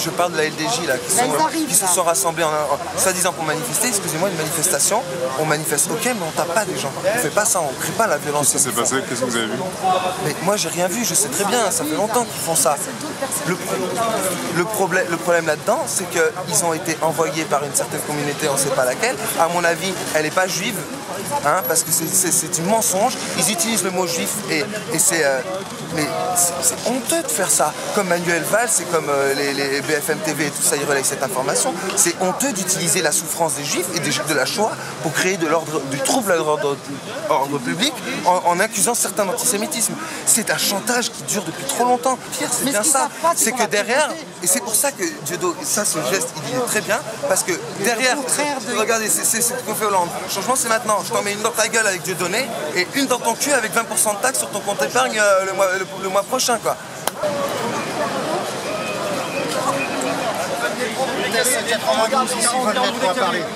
je parle de la LDJ là, qui se sont rassemblés soi-disant pour manifester. Excusez-moi, une manifestation, on manifeste, ok, mais on tape pas des gens. On fait pas ça, on crée pas la violence. Qu'est-ce qui s'est passé? Qu'est-ce que vous avez vu? Mais moi j'ai rien vu, je sais très bien, ça fait longtemps qu'ils font ça. Le problème là-dedans, c'est qu'ils ont été envoyés par une certaine communauté, on ne sait pas laquelle. À mon avis, elle n'est pas juive, hein, parce que c'est du mensonge. Ils utilisent le mot juif et c'est honteux de faire ça. Comme Manuel Valls et comme les BFM TV et tout ça, ils relayent cette information. C'est honteux d'utiliser la souffrance des juifs et de la Shoah pour créer du trouble à l'ordre public en accusant certains d'antisémitisme. C'est un chantage qui dure depuis trop longtemps. Pire, c'est bien ça. C'est que derrière, et c'est pour ça que Dieudo, ça ce geste, il est très bien, parce que derrière, regardez, c'est ce qu'on fait Hollande. Le changement, c'est maintenant. Je t'en mets une dans ta gueule avec Dieudonné et une dans ton cul avec 20% de taxes sur ton compte épargne le mois prochain, quoi.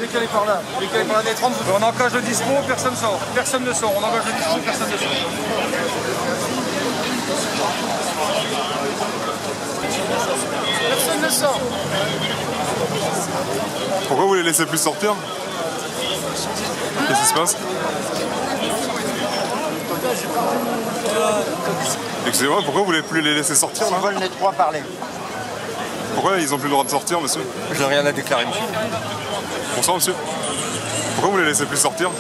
Décalez par là. Décalez par là des 30. On engage le dispo, personne sort. Personne ne sort. On engage le dispo, personne ne sort. Personne ne sort. Pourquoi vous les laissez plus sortir? Qu'est-ce qui se passe? Excusez-moi, pourquoi vous voulez plus les laisser sortir là? Ils veulent les trois parler. Pourquoi ils ont plus le droit de sortir, monsieur? Je n'ai rien à déclarer, monsieur. Bonsoir, monsieur. Pourquoi vous les laissez plus sortir?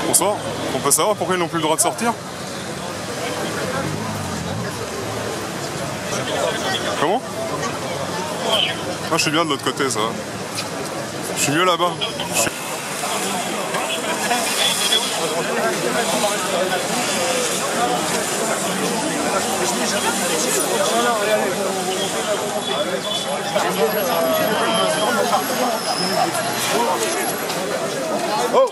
Bonsoir. On peut savoir pourquoi ils n'ont plus le droit de sortir? Comment? Ah, je suis bien de l'autre côté, ça. Je suis mieux là-bas. Oh!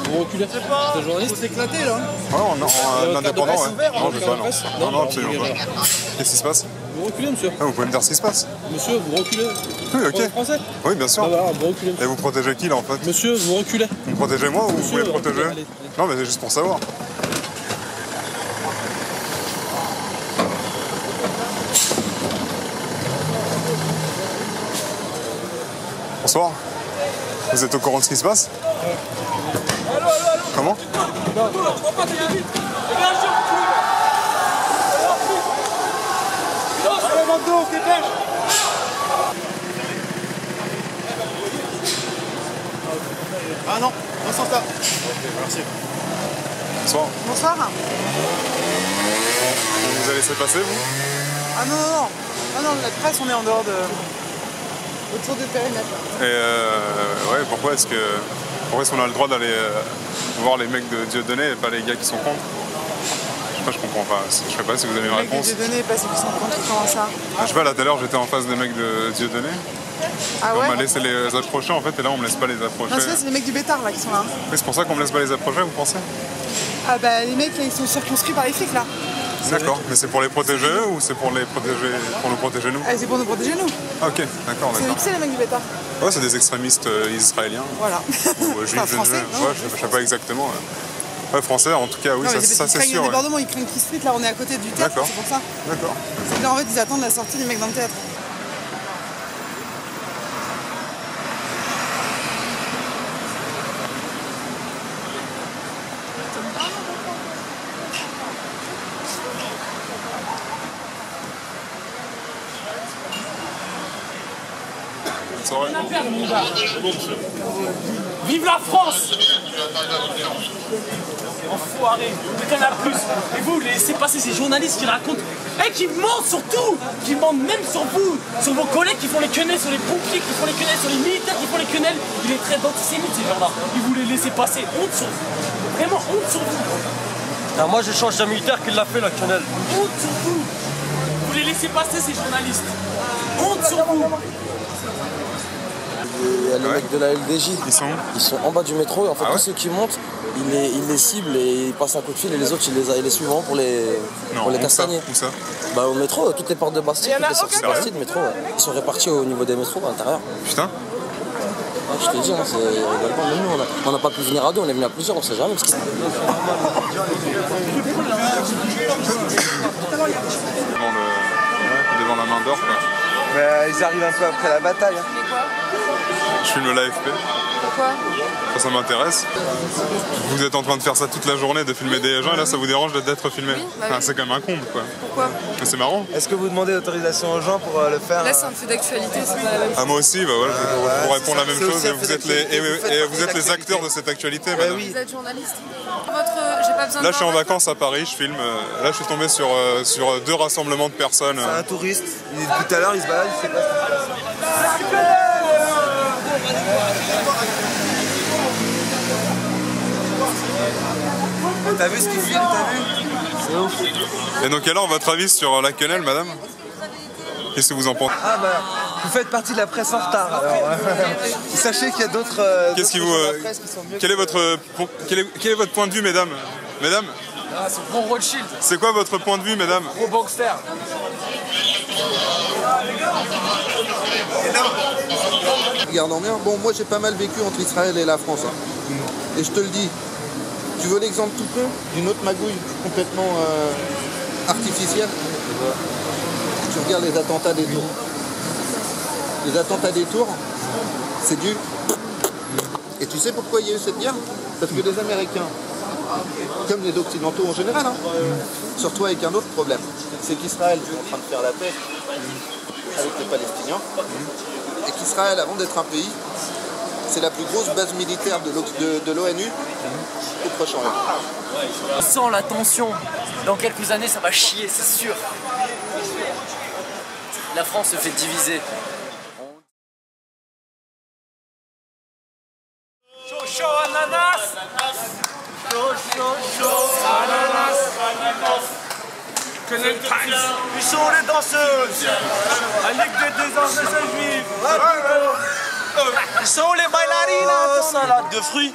Vous reculez. C'est un journaliste. C'est éclaté là. Ouais, en indépendant, ouais. Non, je veux pas, non. Non, absolument pas. Qu'est-ce qui se passe? Vous reculez, monsieur. Ah, vous pouvez me dire ce qui se passe? Monsieur, vous reculez. Oui, ok. Français? Oui, bien sûr. Ah, voilà, vous reculez. Et vous protégez qui là en fait? Monsieur, vous reculez. Vous me protégez moi ou vous voulez me protéger? Allez. Non, mais c'est juste pour savoir. Bonsoir. Vous êtes au courant de ce qui se passe? Comment? Ah non, dans ce sens-là. Merci. Bonsoir. Bonsoir. Vous avez laissé passer, vous? Ah non, non, non. Non, non, la presse, on est en dehors de... autour du périmètre. Et ouais, pourquoi est-ce qu'on a le droit d'aller voir les mecs de Dieudonné et pas les gars qui sont contre? Je sais pas, je comprends pas. Je sais pas si vous avez une réponse. Les mecs de Dieudonné, pas ceux qui sont contre, comment ça? Je sais pas, là tout à l'heure j'étais en face des mecs de Dieudonné. Ah ouais? On m'a laissé les approcher en fait et là on me laisse pas les approcher. Non, c'est les mecs du Bétard là qui sont là. Mais c'est pour ça qu'on me laisse pas les approcher, vous pensez? Ah bah les mecs là, ils sont circonscrits par les flics là. D'accord, mais c'est pour les protéger eux ou c'est pour nous protéger nous? Ah, c'est pour nous protéger nous. Ah, ok, d'accord, d'accord. C'est les mecs du Bétard. Ouais, c'est des extrémistes israéliens. Voilà. Ou juifs, Enfin, français, ouais, je sais pas exactement. Ouais, français en tout cas, oui, non, ça c'est sûr. Ils débordements, ils craignent qu'ils se fritent, là on est à côté du théâtre, c'est pour ça. D'accord. C'est que là en fait ils attendent la sortie des mecs dans le théâtre. Bonne soirée. Vive la France! Enfoiré, le Canal+. Et vous laissez passer ces journalistes qui racontent, et qui mentent surtout, qui mentent même sur vous, sur vos collègues qui font les quenelles, sur les pompiers qui font les quenelles, sur les militaires qui font les quenelles. Il est très d'antisémites ces gens-là. Et vous les laissez passer. Honte sur vous. Vraiment honte sur vous. Alors moi j'échange d'un militaire qui l'a fait la quenelle. Honte sur vous. Vous les laissez passer ces journalistes. Honte sur vous. Il y a les mecs de la LDJ. Ils sont en bas du métro et en fait tous ceux qui montent, ils les ciblent et ils passent un coup de fil et les autres ils les suivent vraiment pour les castagner. Où ça? Bah au métro, toutes les portes de Bastille, toutes les sorties de Bastille de métro, ils sont répartis au niveau des métros à l'intérieur. Putain. Ouais, je te dis, hein, c'est rigole pas, même nous on n'a pas pu venir à deux, on est venu à plusieurs, on sait jamais. Parce que... devant la main d'or quoi. Mais ils arrivent un peu après la bataille. Hein. Mais quoi? Je filme l'AFP. Pourquoi? Ça m'intéresse. Vous êtes en train de faire ça toute la journée, de filmer des gens et là ça vous dérange d'être filmé. Oui, bah oui. C'est quand même un comble quoi. Pourquoi? C'est marrant. Est-ce que vous demandez l'autorisation aux gens pour le faire? Là c'est un fait d'actualité, c'est pas la même chose. Ah moi aussi, bah voilà, je vous réponds la même chose. aussi un Vous fait êtes vous êtes les acteurs de cette actualité, madame. Vous êtes journaliste? J'ai pas besoin de Là je suis en voir vacances à Paris, je filme. Là je suis tombé sur 2 rassemblements de personnes. C'est un touriste. Tout à l'heure il se balade, il sait pas ce qui se passe. T'as vu ce qu'il filme, t'as vu? C'est ouf. Et donc alors votre avis sur la quenelle, madame? Qu'est-ce que vous en pensez? Ah bah, vous faites partie de la presse en retard. Alors, sachez qu'il y a d'autres. Qu'est-ce qui vous quel est votre point de vue, mesdames? Mesdames? Ah, c'est gros Rothschild. C'est quoi votre point de vue, mesdames? Gros gangster. Regardons bien, bon moi j'ai pas mal vécu entre Israël et la France. Hein. Et je te le dis, tu veux l'exemple tout peu d'une autre magouille complètement artificielle? Tu regardes les attentats des tours. Les attentats des tours, c'est dû. Et tu sais pourquoi il y a eu cette guerre? Parce que les Américains, comme les Occidentaux en général, hein, surtout avec un autre problème, c'est qu'Israël est en train de faire la paix avec les Palestiniens, et qu'Israël, avant d'être un pays, c'est la plus grosse base militaire de l'ONU au Proche-Orient. Sans la tension, dans quelques années ça va chier, c'est sûr. La France se fait diviser. Chaud chaud ananas. Chaud ananas. Quenelle Times. Où sont les danseuses? La Ligue des deux anges juifs. Où sont les bailarinas? Salade de fruits.